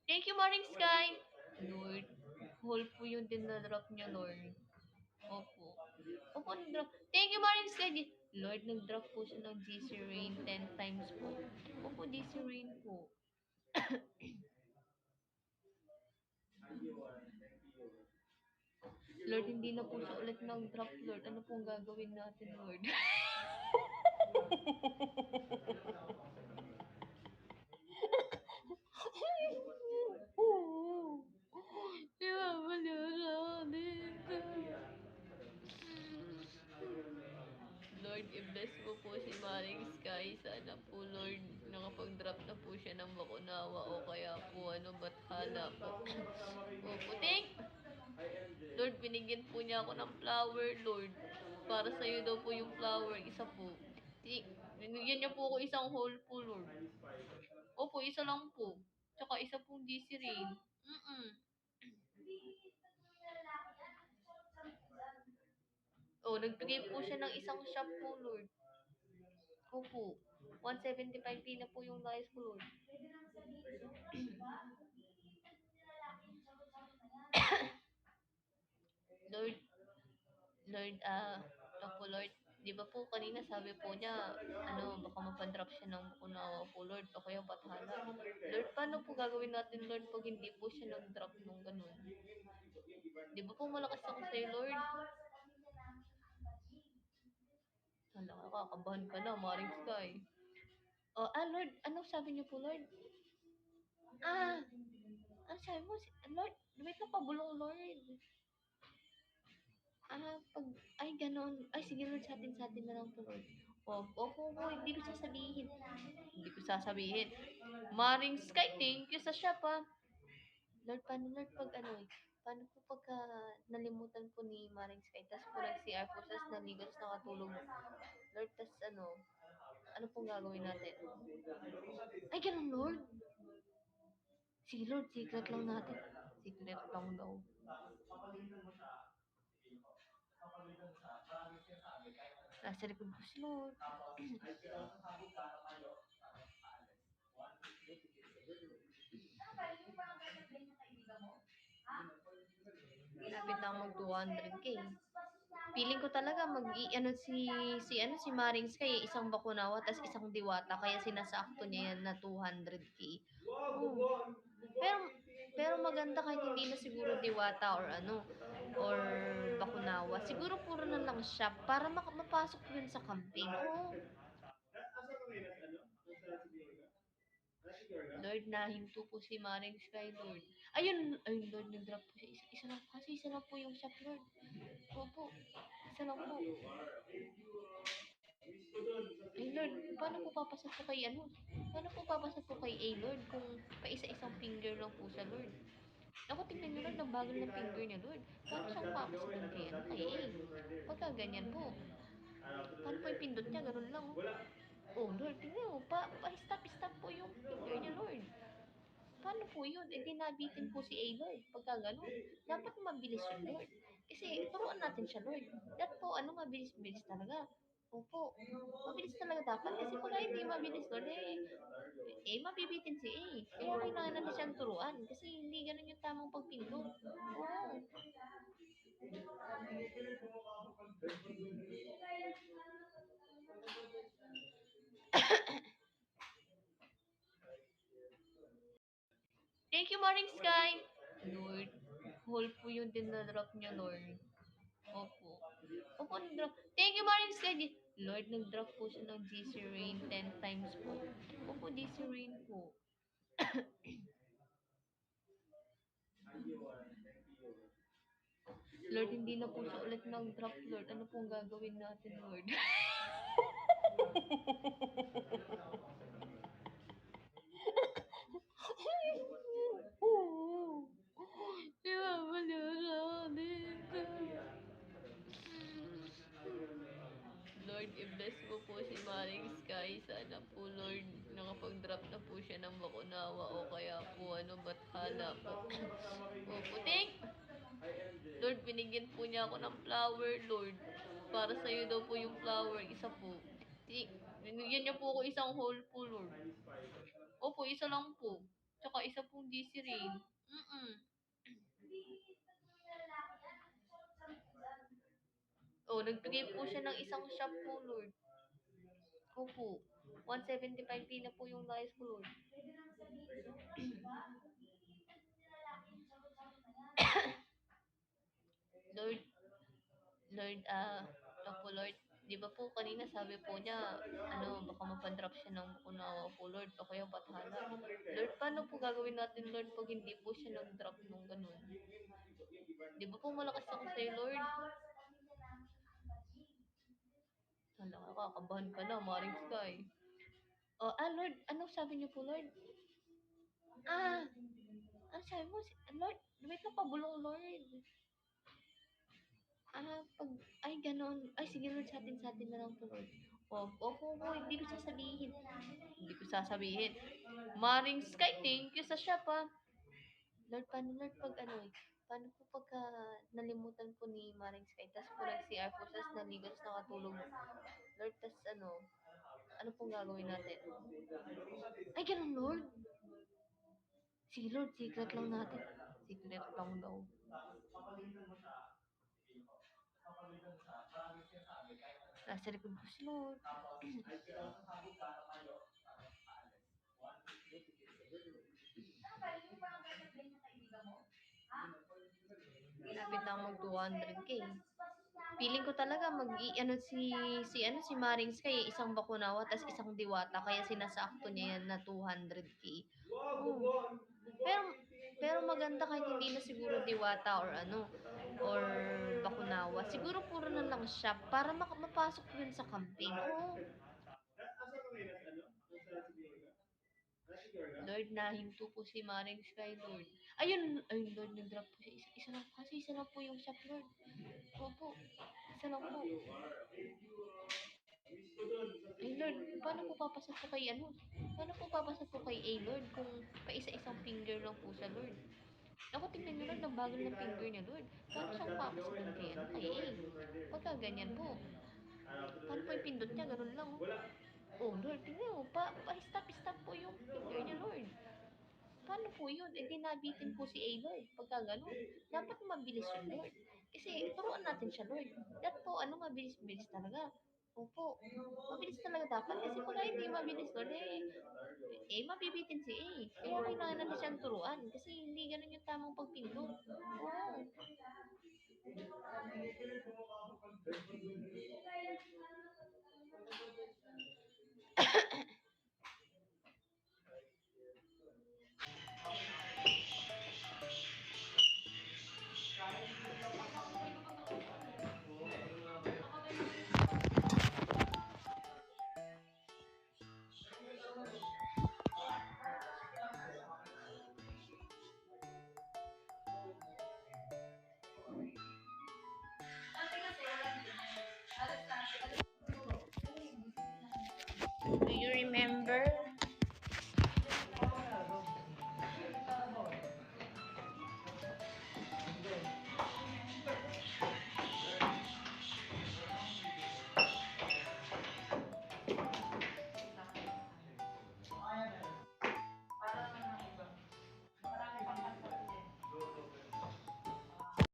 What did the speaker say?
Thank you, Morning Sky. Lord, whole po yung dinadrop niya, Lord. Opo. Opo, nag-drop. Thank you, Morning Sky. Lord, nag-drop po siya ng GC Rain 10 times po. Opo, GC Rain po. Lord, hindi na po siya ulit nag-drop, Lord. Ano pong gagawin natin, Lord? Lord, i-bless mo po si Maring Sky. Sana po, Lord, nakapag-drop na po siya ng Bakunawa o kaya po, Bathala po. Opo, Lord, binigyan po niya ako ng flower, Lord. Para sa'yo daw po yung flower, isa po. Binigyan niya po ako isang whole po, Lord. Opo, isa lang po. Tsaka isa pong GC Rain. Mm-mm. Oh, nagbigay po siya ng isang shop po, Lord. Opo. 175p na po yung nais ko, Lord. Lord, Lord, po, Lord, di ba po kanina sabi po niya, baka mapadrop siya ng kunawa po, Lord, o kaya bathala. Lord, paano po gagawin natin, Lord, pag hindi po siya nag-drop nung ganun? Di ba po malakas ako sa'yo, Lord? Hala, nakakabahan ka na, Maring Sky. Oh, Lord, ano sabi niyo po, Lord? Ano sabi mo? Lord, wait lang, pabulong, Lord. Pag, ay, ganon. Ay, sige, Lord, sa atin na lang po, Lord. Opo, hindi ko sasabihin. Hindi ko sasabihin. Maring Sky, thank you sa shop, Lord, paano, Lord, paano po pagka nalimutan po ni Maring Sky, tapos po nag-CR po, tapos naligo, tapos nakatulog. Lord, tapos ano pong gagawin natin? Ay, ganon, Lord. Sige, Lord, secret lang natin. Secret lang daw. Nasa likod ko si Lord. Lapit na mag 200k. Feeling ko talaga ano si Maring Sky, isang Bakunawa tas isang Diwata kaya sinasakto niya yan na 200k. Oh. Pero pero maganda kahit hindi na siguro Diwata or Bakunawa. Siguro puro na lang siya para mapasok yun sa campaign. Oo. Lord, nahinto po si Maring Sky, Lord. Ayun, Lord, nag-drop po siya. Isa lang, kasi isa lang po yung shop, Lord. Opo, isa lang po. Ay, Lord, paano po papasok po kay Paano po papasok po kay A, Lord, kung pa isa-isang finger lang po siya, Lord? Ako, tingnan niyo, Lord, ang bagal ng finger niya, Lord. Paano siyang papasok kay, kay A? Pagka ganyan po, paano po yung pindot niya? Ganun lang, oh. Oh, Lord, tingnan mo, pa-stop po yung finger niya, Lord. Paano po yun? Eh, di nabitin po si A, Lord. Pagka gano'n. Dapat mabilis yun, Lord. Kasi turuan natin siya, Lord. Dapat po, mabilis-bilis talaga. Opo. Mabilis talaga dapat. Kasi pag hindi mabilis, Lord, mabibitin si A. Kaya kailangan natin siyang turuan. Kasi hindi ganun yung tamang pagpindot. Oo. Thank you, Morning Sky. Lord, whole po yung dinadrop niya, Lord. Opo. Opo, nag-drop. Thank you, Morning Sky. Lord, nag-drop po siya ng GC Rain 10 times po. Opo, GC Rain po. Lord, hindi na po siya ulit nag-drop, Lord. Ano pong gagawin natin, Lord? Lord, i-bless mo po si Maring Sky. Sana po, Lord, nakapag-drop na po siya ng Bakunawa o kaya po, Bathala po. Opo, Lord, binigyan po niya ako ng flower, Lord. Para sa'yo daw po yung flower, isa po. Binigyan niya po ako isang whole po, Lord. Opo, isa lang po. Tsaka isa pong hindi si Rain. Mm. Oh, nagbigay po siya ng isang shop po, Lord. Opo. 175 na po yung nais ko, Lord. Lord, Lord, opo, Lord. Di ba po kanina sabi po niya, baka mapadrop siya ng kunawa po, Lord, o kaya bathala. Lord, paano po gagawin natin, Lord, pag hindi po siya nag-drop nung ganun? Di ba po malakas ako sa'yo, Lord? Hala, kakakabahan ka na, Maring Sky. Oh, Lord, anong sabi niyo po, Lord? Ano sabi mo? Lord, wait lang, pabulong, Lord. Pag, ay, ganon. Ay, sige, Lord, sa atin na lang po, Lord. Opo, hindi ko sasabihin. Hindi ko sasabihin. Maring Sky, thank you sa shop, ah. Lord, paano, Lord, pag paano po pagka nalimutan po ni Maring Sky, tas po nag-CR po, tas naligo, tas nakatulog. Lord, tas ano pong gagawin natin? Ay, ganun, Lord. Sige, Lord, secret lang natin. Secret lang daw. Nasa likod ko si Lord. Lapit na mag 200k. Feeling ko talaga si Maring Sky, isang Bakunawa tas isang Diwata kaya sinasakto niya yan na 200k. Oh. Pero pero maganda kahit hindi na siguro Diwata or Bakunawa. Siguro puro na lang shop para mapasok yun sa campaign. Oo. Lord, nahinto po si Maring Sky, Lord. Ayun, Lord, nag-drop po siya. Isa lang po yung shop, Lord. Opo, isa lang po. Ay, Lord, paano po papasok po kay Paano po papasok po kay A, Lord, kung paisa-isang finger lang po siya, Lord? Ako, tingnan niyo, Lord, ang bagal ng finger niya, Lord. Paano siyang papasukin kay A? Pagka ganyan po. Paano po yung pindot niya? Ganun lang, oh. Oh, Lord, tingnan mo. Pa-stop po yung finger niya, Lord. Paano po yun? Eh, di nabitin po si A, Lord. Pagka gano'n. Dapat mabilis yun, Lord. Kasi turuan natin siya, Lord. Dapat po, mabilis-bilis talaga. Opo. Mabilis talaga dapat. Kasi pag hindi mabilis, Lord, mabibitin si A. Kaya kailangan natin siyang turuan. Kasi hindi ganun yung tamang pagpindot. Oo.